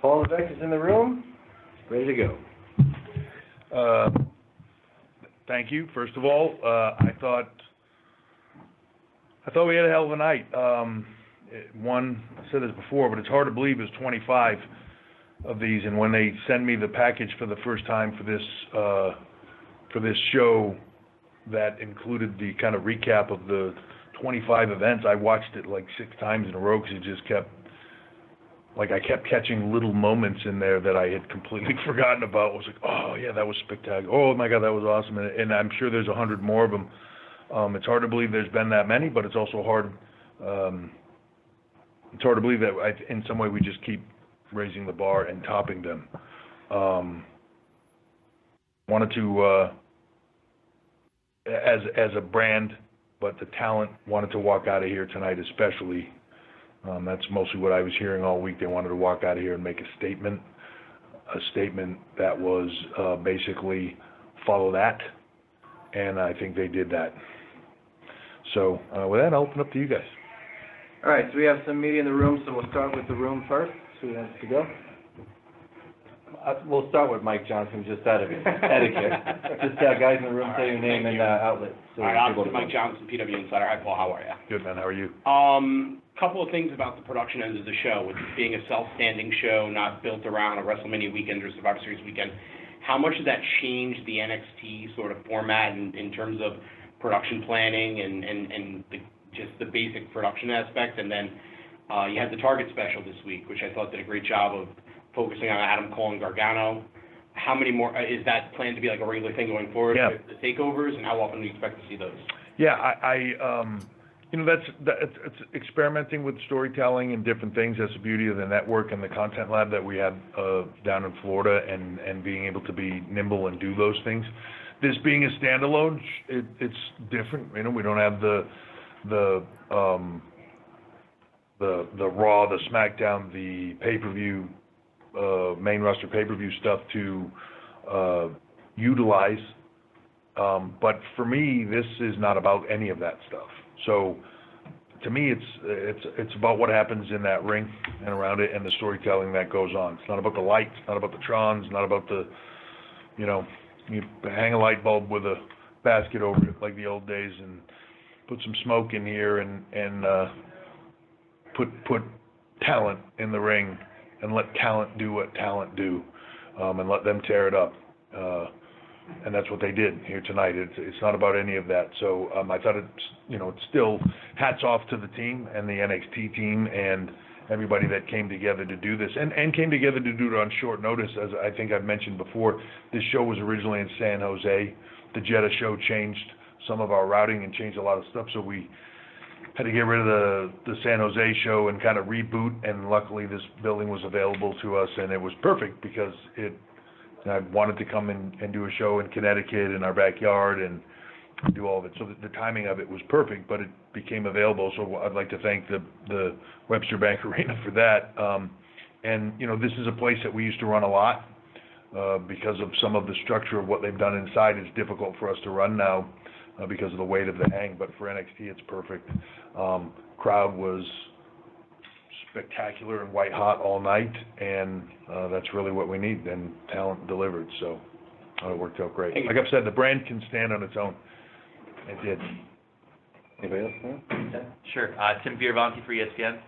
Paul Levesque is in the room, ready to go. Thank you. First of all, I thought we had a hell of a night. I said this before, but it's hard to believe there's 25 of these, and when they send me the package for the first time for this show that included the kind of recap of the 25 events, I watched it like 6 times in a row because it just kept, like, I kept catching little moments in there that I had completely forgotten about. I was like, oh yeah, that was spectacular. Oh my God, that was awesome. And I'm sure there's 100 more of them. It's hard to believe there's been that many, but it's also hard. It's hard to believe that in some way we just keep raising the bar and topping them. Wanted to, as a brand, but the talent wanted to walk out of here tonight especially. That's mostly what I was hearing all week. They wanted to walk out of here and make a statement that was basically follow that, and I think they did that. So with that, I'll open up to you guys. All right, so we have some media in the room, so we'll start with the room first. Who wants to go? We'll start with Mike Johnson, just out of etiquette. Just guys in the room, say your name and outlet. So all right, I'm Mike Johnson, PW Insider. Hi, Paul. How are you? Good, man. How are you? Couple of things about the production end of the show, with it being a self-standing show, not built around a WrestleMania weekend or Survivor Series weekend. How much did that change the NXT sort of format in terms of production planning and just the basic production aspect? And then you had the Target special this week, which I thought did a great job of focusing on Adam Cole and Gargano. How many more, is that planned to be like a regular thing going forward? Yeah. With the takeovers, and how often do you expect to see those? Yeah, it's experimenting with storytelling and different things. That's the beauty of the network and the content lab that we have down in Florida, and being able to be nimble and do those things. This being a standalone, it's different. We don't have the Raw, the SmackDown, the pay-per-view, main roster pay-per-view stuff to utilize. But for me, this is not about any of that stuff. So to me, it's about what happens in that ring and around it, and the storytelling that goes on. It's not about the lights, not about the Trons, not about the, you hang a light bulb with a basket over it like the old days, and put some smoke in here, and put talent in the ring, and let talent do what talent do, and let them tear it up. And that's what they did here tonight. It's not about any of that. So I thought it's still hats off to the team and the NXT team and everybody that came together to do this, and came together to do it on short notice. As I think I've mentioned before, this show was originally in San Jose. The Jeddah show changed some of our routing and changed a lot of stuff, so we had to get rid of the San Jose show and kind of reboot, and luckily this building was available to us, and it was perfect because I wanted to come and do a show in Connecticut in our backyard and do all of it. So the timing of it was perfect, but it became available. So I'd like to thank the Webster Bank Arena for that. And this is a place that we used to run a lot because of some of the structure of what they've done inside. It's difficult for us to run now because of the weight of the hang, but for NXT it's perfect. Crowd was spectacular and white hot all night, and that's really what we need, and talent delivered, so it worked out great. Like I've said, the brand can stand on its own. It did. Anybody else? Yeah. Sure. Tim Fiervanti for ESPN.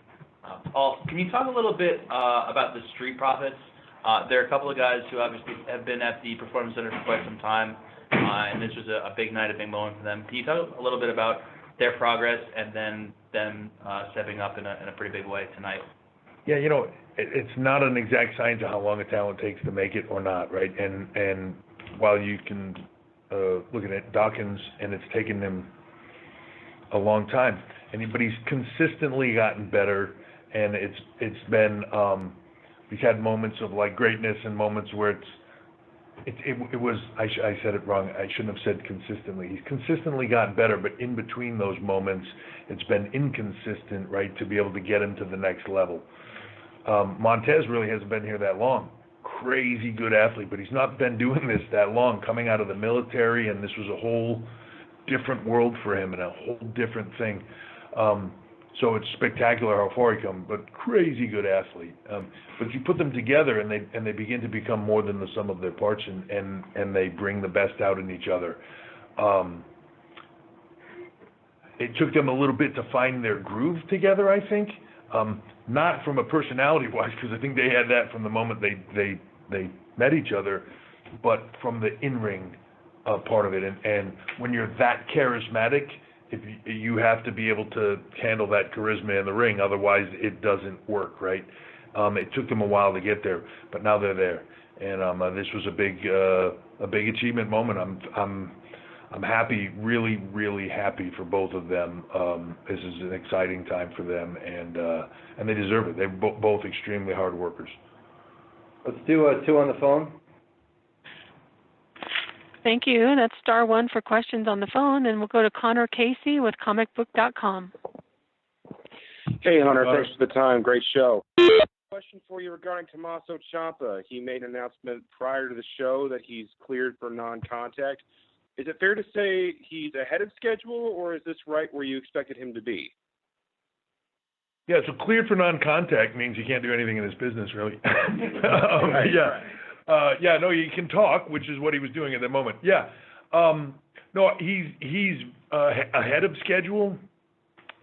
Paul, can you talk a little bit about the Street Profits? There are a couple of guys who obviously have been at the Performance Center for quite some time, and this was a big night, a big moment for them. Can you talk a little bit about their progress and then them stepping up in a pretty big way tonight? Yeah, it's not an exact science of how long a talent takes to make it or not, right? And while you can look at it, Dawkins, and it's taken him a long time, but he's consistently gotten better, and it's been we've had moments of like greatness and moments where it was I said it wrong. I shouldn't have said consistently. He's consistently gotten better, but in between those moments, it's been inconsistent, right, to be able to get him to the next level. Montez really hasn't been here that long. Crazy good athlete, but he's not been doing this that long, coming out of the military, and this was a whole different world for him and a whole different thing. So it's spectacular how far he come, but crazy good athlete. But you put them together and they begin to become more than the sum of their parts, and they bring the best out in each other. It took them a little bit to find their groove together, I think. Not from a personality-wise, because I think they had that from the moment they met each other, but from the in-ring part of it. And when you're that charismatic, if you have to be able to handle that charisma in the ring, otherwise it doesn't work, right? It took them a while to get there, but now they're there. And this was a big achievement moment. I'm happy, really, really happy for both of them. This is an exciting time for them, and they deserve it. They're both extremely hard workers. Let's do two on the phone. Thank you. That's *1 for questions on the phone, and we'll go to Connor Casey with comicbook.com. Hey, Hunter. Thanks for the time. Great show. Question for you regarding Tommaso Ciampa. He made an announcement prior to the show that he's cleared for non-contact. Is it fair to say he's ahead of schedule, or is this right where you expected him to be? Yeah, so cleared for non-contact means you can't do anything in this business, really. Right. No, you can talk, which is what he was doing at that moment. Yeah. No, he's ahead of schedule.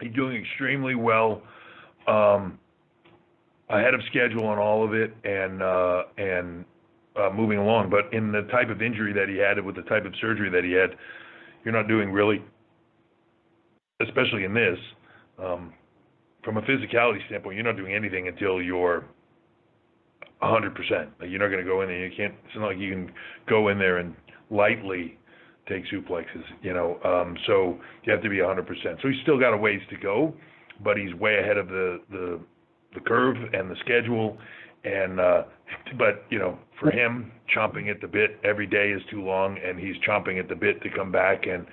He's doing extremely well. Ahead of schedule on all of it, and moving along. But in the type of injury that he had, with the type of surgery that he had, you're not doing really, especially in this, from a physicality standpoint, you're not doing anything until you're 100%. Like, you're not going to go in there. It's not like you can go in there and lightly take suplexes, so you have to be 100%. So he's still got a ways to go, but he's way ahead of the curve and the schedule. And but for him, chomping at the bit every day is too long, and he's chomping at the bit to come back. And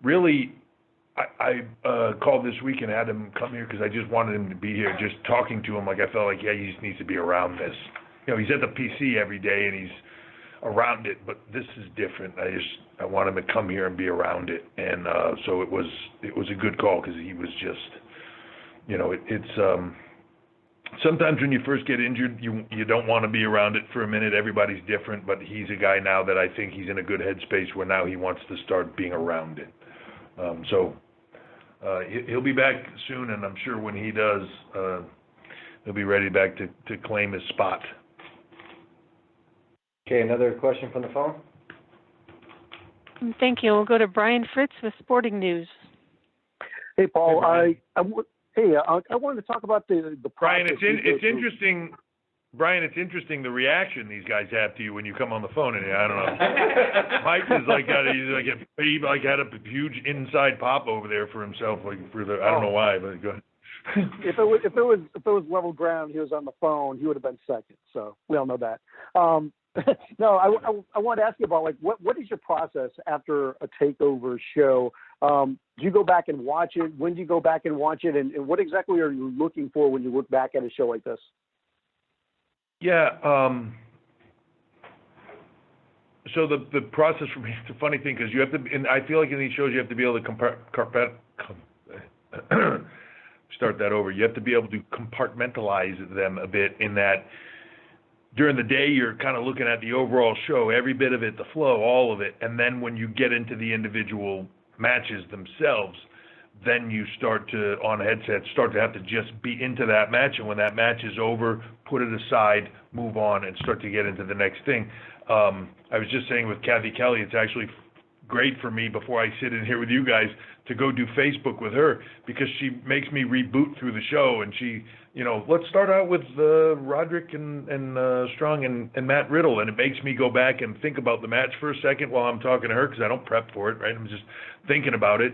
really, I called this week and had him come here because I just wanted him to be here. Just talking to him, like, I felt like, yeah, he just needs to be around this. He's at the PC every day and he's around it, but this is different. I want him to come here and be around it. And so it was a good call, because he was just, it's. Sometimes when you first get injured, you don't want to be around it for a minute. Everybody's different, but he's a guy now that I think he's in a good headspace where now he wants to start being around it. He'll be back soon, and I'm sure when he does, he'll be ready back to claim his spot. Okay, another question from the phone? Thank you. We'll go to Brian Fritz with Sporting News. Hey, Paul. Hey, I wanted to talk about the Brian, process. it's interesting. Brian, it's interesting the reaction these guys have to you when you come on the phone, and I don't know. Mike is he had a huge inside pop over there for himself, I don't know why, but go ahead. If it was level ground, he was on the phone, he would have been second. So we all know that. No, I wanted to ask you about, what is your process after a Takeover show? Do you go back and watch it? When do you go back and watch it? And what exactly are you looking for when you look back at a show like this? Yeah. So the process for me, it's a funny thing, because you have to, and I feel like in these shows you have to be able to start that over. You have to be able to compartmentalize them a bit, in that during the day you're kind of looking at the overall show, every bit of it, the flow, all of it, and then when you get into the individual matches themselves, then you start to, on headsets, start to have to just be into that match, and when that match is over, put it aside, move on, and start to get into the next thing. I was just saying with Kathy Kelly, it's actually great for me, before I sit in here with you guys, to go do Facebook with her, because she makes me reboot through the show, and she, let's start out with Roderick and Strong and Matt Riddle, and it makes me go back and think about the match for a second while I'm talking to her, because I don't prep for it, right? I'm just thinking about it,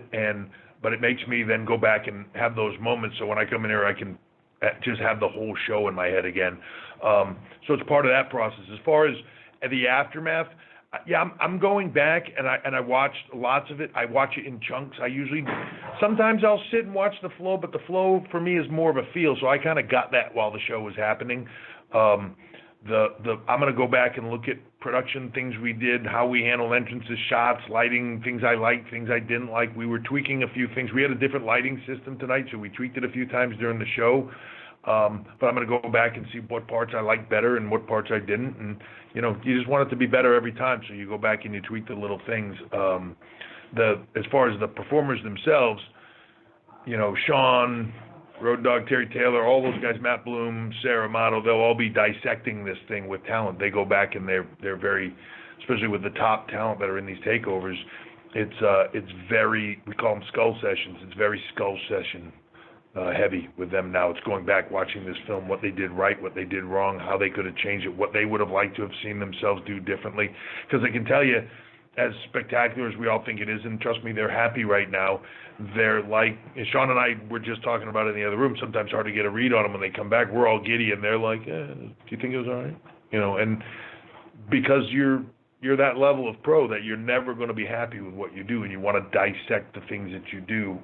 but it makes me then go back and have those moments, so when I come in here, I can just have the whole show in my head again. So it's part of that process. As far as the aftermath, yeah, I'm going back, and I watched lots of it. I watch it in chunks. Sometimes I'll sit and watch the flow, but the flow for me is more of a feel, so I kind of got that while the show was happening. I'm going to go back and look at production things we did, how we handled entrances, shots, lighting, things I liked, things I didn't like. We were tweaking a few things. We had a different lighting system tonight, so we tweaked it a few times during the show. But I'm going to go back and see what parts I liked better and what parts I didn't. And, you know, you just want it to be better every time, so you go back and you tweak the little things. As far as the performers themselves, you know, Sean, Road Dogg, Terry Taylor, all those guys, Matt Bloom, Sarah Amato, they'll all be dissecting this thing with talent. They go back and they're very, especially with the top talent that are in these takeovers, it's very, we call them skull sessions. It's very skull session heavy with them now. It's going back, watching this film, what they did right, what they did wrong, how they could have changed it, what they would have liked to have seen themselves do differently. Because I can tell you, as spectacular as we all think it is, and trust me, they're happy right now. They're like, Sean and I were just talking about it in the other room, sometimes hard to get a read on them when they come back. We're all giddy, and they're like, do you think it was all right? You know, and because you're that level of pro that you're never going to be happy with what you do, and you want to dissect the things that you do,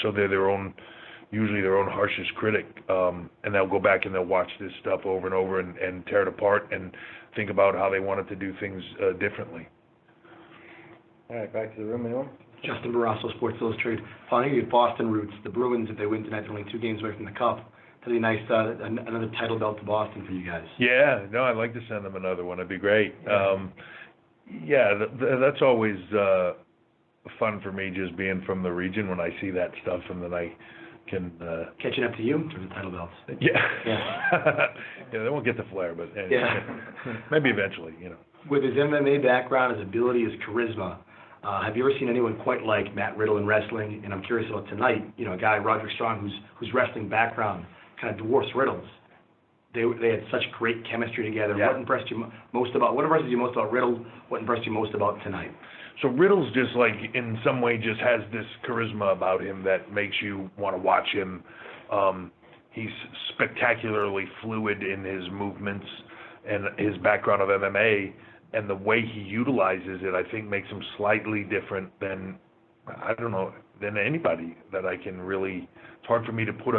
so they're usually their own harshest critic, and they'll go back and they'll watch this stuff over and over and tear it apart and think about how they wanted to do things differently. All right, back to the room, anyone? Justin Barrasso, Sports Illustrated. Following your Boston roots, the Bruins, if they win tonight, they're only 2 games away from the Cup. That'd be nice, another title belt to Boston for you guys. Yeah, no, I'd like to send them another one. It'd be great. That's always fun for me, just being from the region when I see that stuff, and then I can... Catching up to you in terms of title belts. Yeah. Yeah. Yeah, they won't get the flair, but yeah. Maybe eventually, you know. With his MMA background, his ability, his charisma, have you ever seen anyone quite like Matt Riddle in wrestling? And I'm curious about tonight, you know, a guy, Roderick Strong, whose wrestling background kind of dwarfs Riddle's. They had such great chemistry together. Yeah. What impressed you most about Riddle? What impressed you most about tonight? So Riddle's just like, in some way, just has this charisma about him that makes you want to watch him. He's spectacularly fluid in his movements, and his background of MMA and the way he utilizes it, I think, makes him slightly different than, I don't know, than anybody that I can really. It's hard for me to put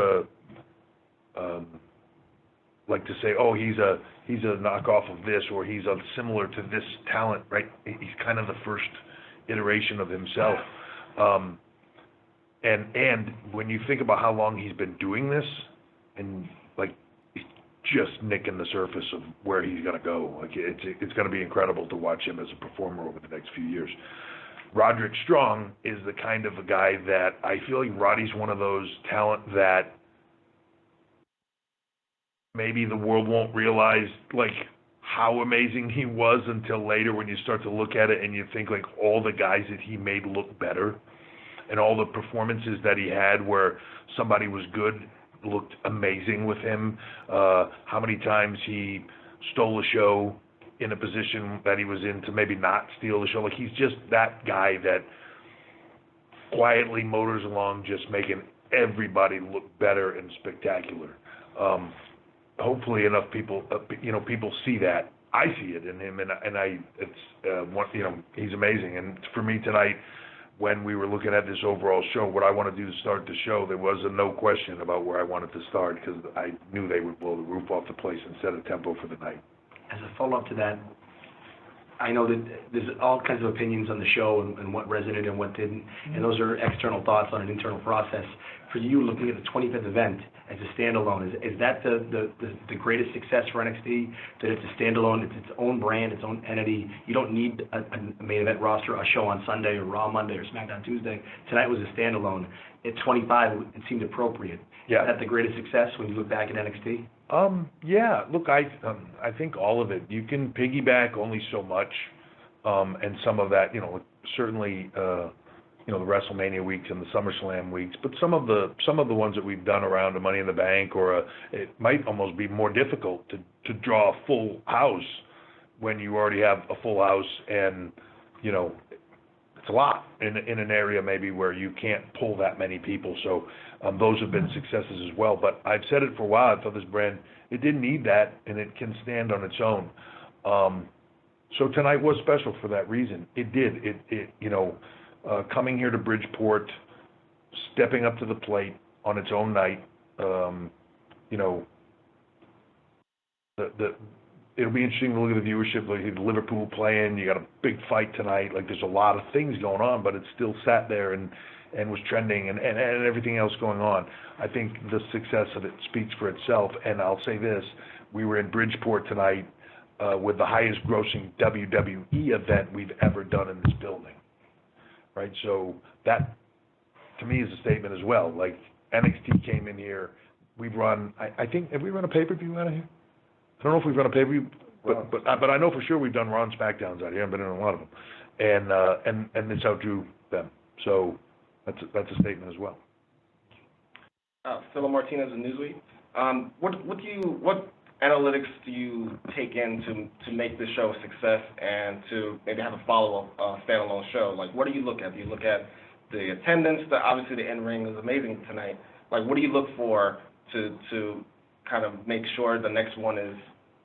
like to say, oh, he's a knockoff of this, or he's similar to this talent, right? He's kind of the first iteration of himself. And when you think about how long he's been doing this, and like, he's just nicking the surface of where he's going to go. Like, it's going to be incredible to watch him as a performer over the next few years. Roderick Strong is the kind of a guy that I feel like Roddy's one of those talent that maybe the world won't realize, like, how amazing he was until later, when you start to look at it and you think, like, all the guys that he made look better, and all the performances that he had where somebody was good looked amazing with him. How many times he stole a show in a position that he was in to maybe not steal the show. Like, he's just that guy that quietly motors along, just making everybody look better and spectacular. Hopefully enough people, people see that. I see it in him, he's amazing. And for me tonight, when we were looking at this overall show, what I want to do to start the show, there was no question about where I wanted to start, because I knew they would blow the roof off the place and set a tempo for the night. As a follow-up to that, I know that there's all kinds of opinions on the show and what resonated and what didn't, and those are external thoughts on an internal process. For you, looking at the 25th event as a standalone, is that the greatest success for NXT, that it's a standalone, it's its own brand, its own entity? You don't need a main event roster, a show on Sunday or Raw Monday or SmackDown Tuesday. Tonight was a standalone. At 25, it seemed appropriate. Yeah. Is that the greatest success when you look back at NXT? Yeah. Look, I think all of it. You can piggyback only so much, and some of that, certainly, the WrestleMania weeks and the SummerSlam weeks. But some of the ones that we've done around the Money in the Bank, or it might almost be more difficult to draw a full house when you already have a full house, and it's a lot in an area maybe where you can't pull that many people. So those have been successes as well. But I've said it for a while. I thought this brand, it didn't need that, and it can stand on its own. So tonight was special for that reason. It did. Coming here to Bridgeport, stepping up to the plate on its own night, it'll be interesting to look at the viewership. Like Liverpool playing, you got a big fight tonight. Like there's a lot of things going on, but it still sat there and was trending and everything else going on. I think the success of it speaks for itself. And I'll say this: we were in Bridgeport tonight with the highest grossing WWE event we've ever done in this building. Right, so that to me is a statement as well. Like NXT came in here, we've run. I think have we run a pay-per-view out of here? I don't know if we've run a pay-per-view, but I know for sure we've done Raw and SmackDowns out here. I've been in a lot of them, and it's outdrew them. So that's a statement as well. Philo Martinez of Newsweek. What analytics do you take in to make this show a success and to maybe have a follow-up standalone show? Like, what do you look at? Do you look at the attendance? Obviously, the in-ring was amazing tonight. Like, what do you look for to kind of make sure the next one is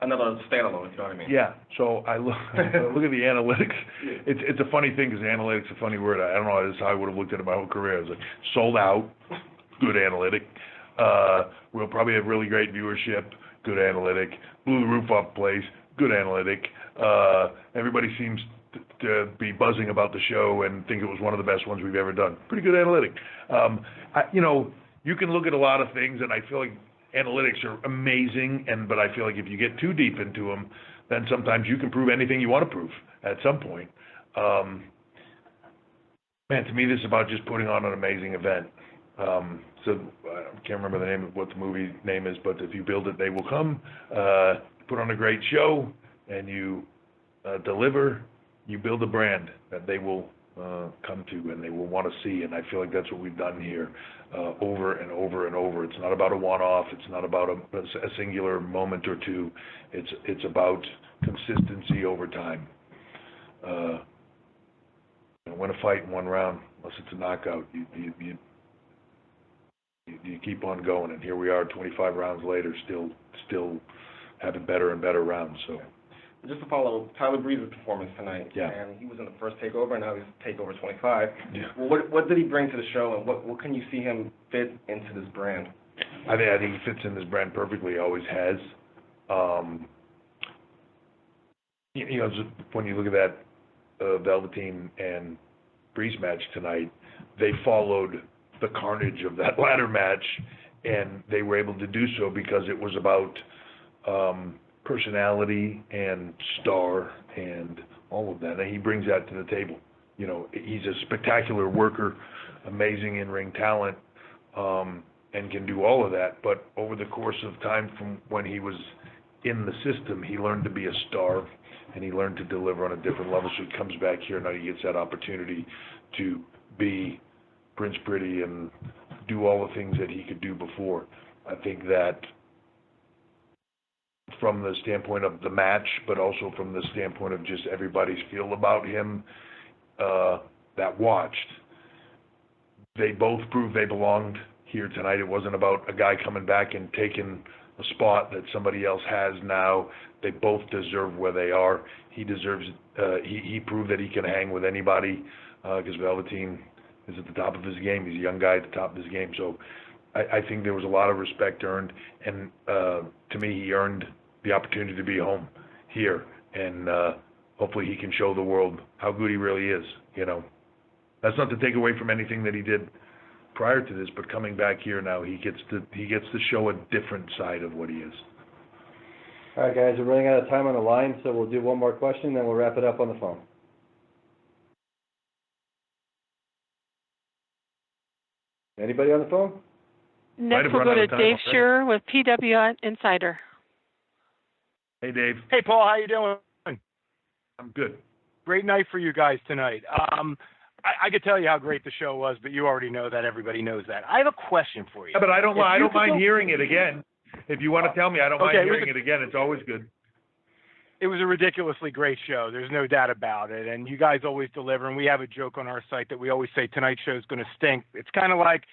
another standalone, if you know what I mean? Yeah, so I look at the analytics. It's a funny thing because analytics is a funny word. I don't know, that's how I would have looked at it my whole career. I was like, sold out, good analytic. We'll probably have really great viewership, good analytic. Blew the roof off the place, good analytic. Everybody seems to be buzzing about the show and think it was one of the best ones we've ever done. Pretty good analytic. You can look at a lot of things, and I feel like analytics are amazing, but I feel like if you get too deep into them, then sometimes you can prove anything you want to prove at some point. Man, to me, this is about just putting on an amazing event. So I can't remember the name of what the movie name is, but if you build it, they will come. Put on a great show, and you deliver. You build a brand that they will come to and they will want to see, and I feel like that's what we've done here over and over and over. It's not about a one-off. It's not about a singular moment or two. It's about consistency over time. Win a fight in one round, unless it's a knockout, you keep on going, and here we are 25 rounds later, still having better and better rounds. So. Just to follow Tyler Breeze's performance tonight, yeah. And he was in the first Takeover, and now he's Takeover 25. Yeah. Well, what did he bring to the show, and what can you see him fit into this brand? I think he fits in this brand perfectly. He always has. When you look at that Velveteen and Breeze match tonight, they followed the carnage of that ladder match, and they were able to do so because it was about personality and star and all of that, and he brings that to the table. He's a spectacular worker, amazing in-ring talent, and can do all of that, but over the course of time from when he was in the system, he learned to be a star, and he learned to deliver on a different level, so he comes back here, now he gets that opportunity to be Prince Pretty and do all the things that he could do before. I think that from the standpoint of the match, but also from the standpoint of just everybody's feel about him that watched, they both proved they belonged here tonight. It wasn't about a guy coming back and taking a spot that somebody else has now. They both deserve where they are. He deserves, he proved that he can hang with anybody because Velveteen is at the top of his game. He's a young guy at the top of his game. So I think there was a lot of respect earned, and to me, he earned the opportunity to be home here, and hopefully he can show the world how good he really is. That's not to take away from anything that he did prior to this, but coming back here now, he gets to show a different side of what he is. All right, guys, we're running out of time on the line, so we'll do one more question, then we'll wrap it up on the phone. Anybody on the phone? Next, we'll go to Dave Scherer with PW Insider. Hey, Dave. Hey, Paul. How you doing? I'm good. Great night for you guys tonight. I could tell you how great the show was, but you already know that. Everybody knows that. I have a question for you. Yeah, but I don't mind hearing it again. If you want to tell me, I don't mind hearing it again. It's always good. It was a ridiculously great show. There's no doubt about it. And you guys always deliver. And we have a joke on our site that we always say tonight's show is going to stink. It's kind of like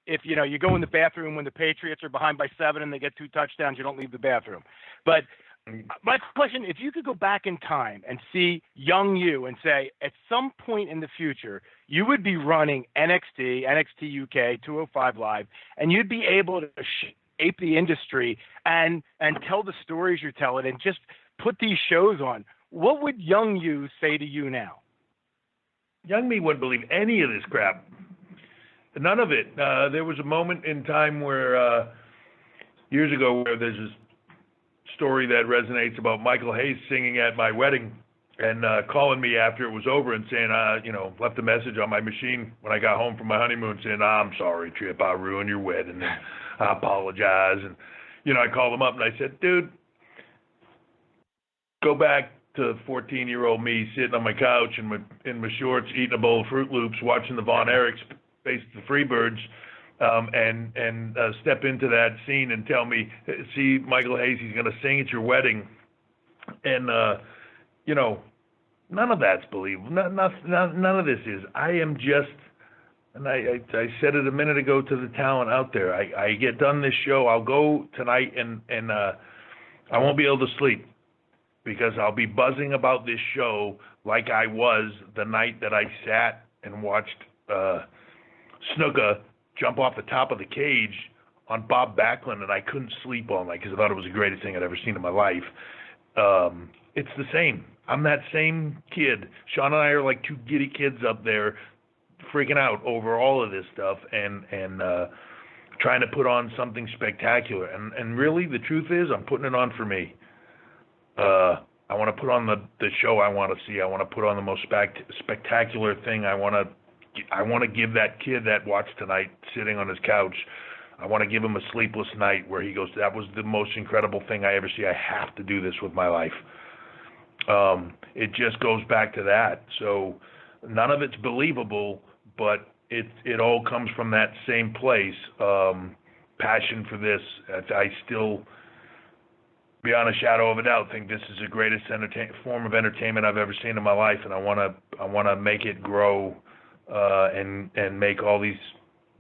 if, you go in the bathroom when the Patriots are behind by 7 and they get 2 touchdowns, you don't leave the bathroom. But my question, if you could go back in time and see young you and say at some point in the future, you would be running NXT, NXT UK, 205 Live, and you'd be able to shape the industry and tell the stories you're telling and just put these shows on. What would young you say to you now? Young me wouldn't believe any of this crap. None of it. There was a moment in time where, years ago, where there's this story that resonates about Michael Hayes singing at my wedding and calling me after it was over and saying, left a message on my machine when I got home from my honeymoon saying, I'm sorry, Trip, I ruined your wedding, and I apologize. And, I called him up and I said, dude, go back to 14-year-old me sitting on my couch in my shorts, eating a bowl of Fruit Loops, watching the Von Erichs face the Freebirds, and step into that scene and tell me, see, Michael Hayes, he's going to sing at your wedding. And, none of that's believable. None of this is. I am just, and I said it a minute ago to the talent out there, I get done this show, I'll go tonight and I won't be able to sleep because I'll be buzzing about this show like I was the night that I sat and watched Snuka jump off the top of the cage on Bob Backlund, and I couldn't sleep all night because I thought it was the greatest thing I'd ever seen in my life. It's the same. I'm that same kid. Sean and I are like two giddy kids up there freaking out over all of this stuff and trying to put on something spectacular. And really, the truth is, I'm putting it on for me. I want to put on the show I want to see. I want to put on the most spectacular thing. I want to give that kid that watched tonight sitting on his couch, I want to give him a sleepless night where he goes, that was the most incredible thing I ever see. I have to do this with my life. It just goes back to that. So none of it's believable, but it all comes from that same place. Passion for this. I still, beyond a shadow of a doubt, think this is the greatest form of entertainment I've ever seen in my life, and I want to make it grow and make all these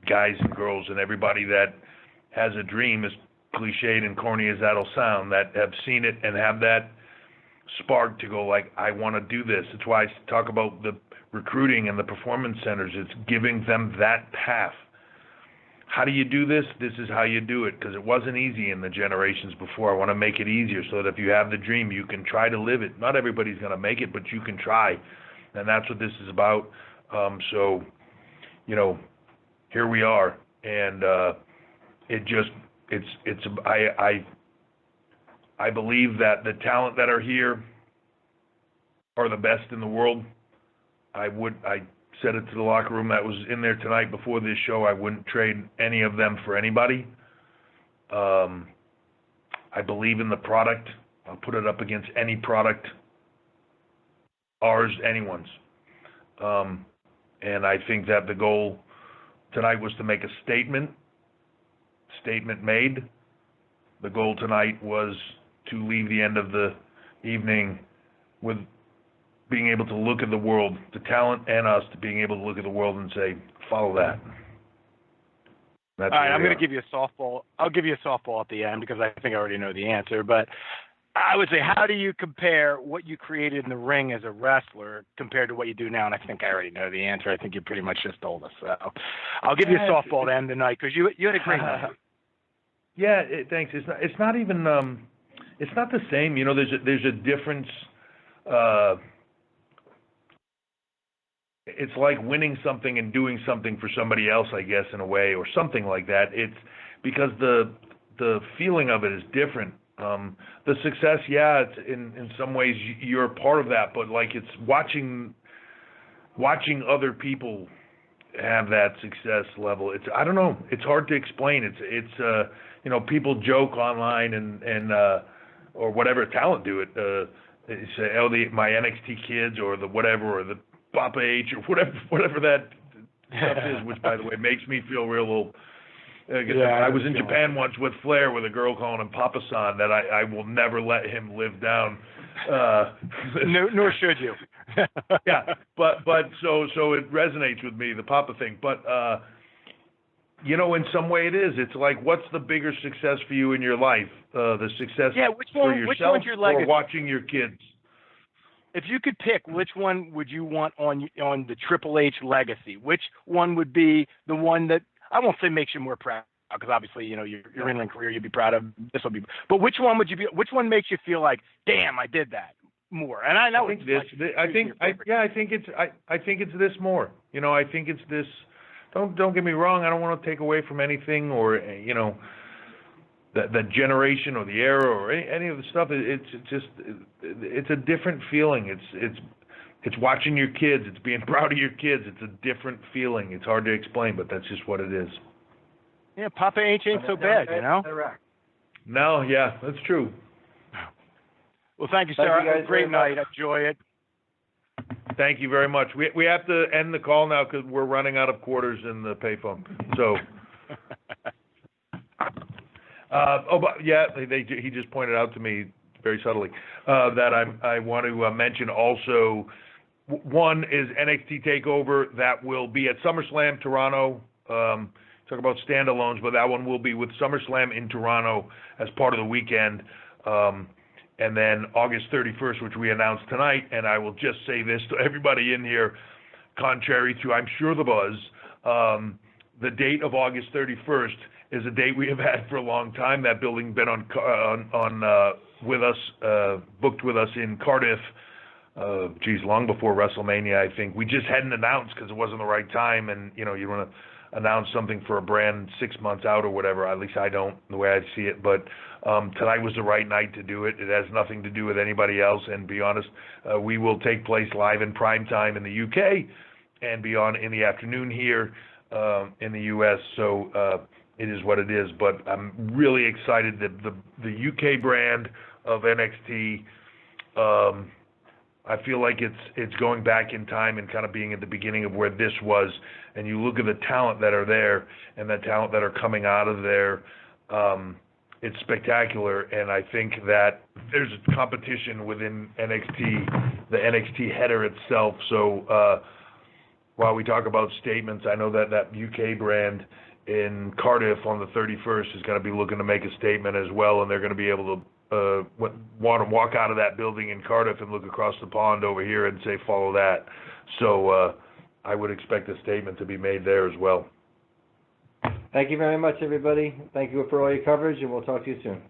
guys and girls and everybody that has a dream, as cliched and corny as that'll sound, that have seen it and have that spark to go like, I want to do this. It's why I talk about the recruiting and the performance centers. It's giving them that path. How do you do this? This is how you do it, because it wasn't easy in the generations before. I want to make it easier so that if you have the dream, you can try to live it. Not everybody's going to make it, but you can try, and that's what this is about. So, here we are, and I believe that the talent that are here are the best in the world. I said it to the locker room that was in there tonight before this show. I wouldn't trade any of them for anybody. I believe in the product. I'll put it up against any product, ours, anyone's. And I think that the goal tonight was to make a statement made. The goal tonight was to leave the end of the evening with being able to look at the world, the talent and us, to being able to look at the world and say, follow that. That's all right, I'm going to give you a softball. I'll give you a softball at the end because I think I already know the answer. But I would say, how do you compare what you created in the ring as a wrestler compared to what you do now? And I think I already know the answer. I think you pretty much just told us. So I'll give you a softball to end the night because you had a great night. Yeah, thanks. It's not even it's not the same. There's a difference. It's like winning something and doing something for somebody else, I guess, in a way, or something like that. It's because the feeling of it is different. The success, yeah, it's in some ways you're a part of that, but like it's watching other people have that success level. I don't know. It's hard to explain. It's people joke online and or whatever talent do it. They say, my NXT kids or the whatever or the Papa H or whatever that stuff is, which by the way makes me feel real little. I was in Japan once with Flair with a girl calling him Papa-san that I will never let him live down. Nor should you. Yeah, but so it resonates with me, the Papa thing. But in some way it is. It's like, what's the bigger success for you in your life? The success for yourself or watching your kids? If you could pick, which one would you want on the Triple H legacy? Which one would be the one that, I won't say makes you more proud, because obviously, your in-ring career you'd be proud of. This will be, but which one makes you feel like, damn, I did that more? And I know I think it's this more. I think it's this. Don't get me wrong. I don't want to take away from anything or the generation or the era or any of the stuff. It's a different feeling. It's watching your kids. It's being proud of your kids. It's a different feeling. It's hard to explain, but that's just what it is. Yeah, Papa ain't so bad, No, yeah, that's true. Well, thank you, sir. Thank you guys Great very night. Enjoy it. Thank you very much. We have to end the call now because we're running out of quarters in the payphone. So, but yeah, he just pointed out to me very subtly that I want to mention also. One is NXT Takeover that will be at SummerSlam Toronto. Talk about standalones, but that one will be with SummerSlam in Toronto as part of the weekend. And then August 31st, which we announced tonight, and I will just say this to everybody in here, contrary to, I'm sure, the buzz, the date of August 31st is a date we have had for a long time. That building been with us, booked with us in Cardiff, long before WrestleMania, I think. We just hadn't announced because it wasn't the right time, and, you want to announce something for a brand 6 months out or whatever. At least I don't, the way I see it. But tonight was the right night to do it. It has nothing to do with anybody else. And to be honest, we will take place live in prime time in the UK and be on in the afternoon here in the US. So it is what it is. But I'm really excited that the UK brand of NXT, I feel like it's going back in time and kind of being at the beginning of where this was. And you look at the talent that are there and the talent that are coming out of there, it's spectacular. And I think that there's a competition within NXT, the NXT header itself. So while we talk about statements, I know that UK brand in Cardiff on the 31st is going to be looking to make a statement as well, and they're going to be able to want to walk out of that building in Cardiff and look across the pond over here and say, follow that. So I would expect a statement to be made there as well. Thank you very much, everybody. Thank you for all your coverage, and we'll talk to you soon.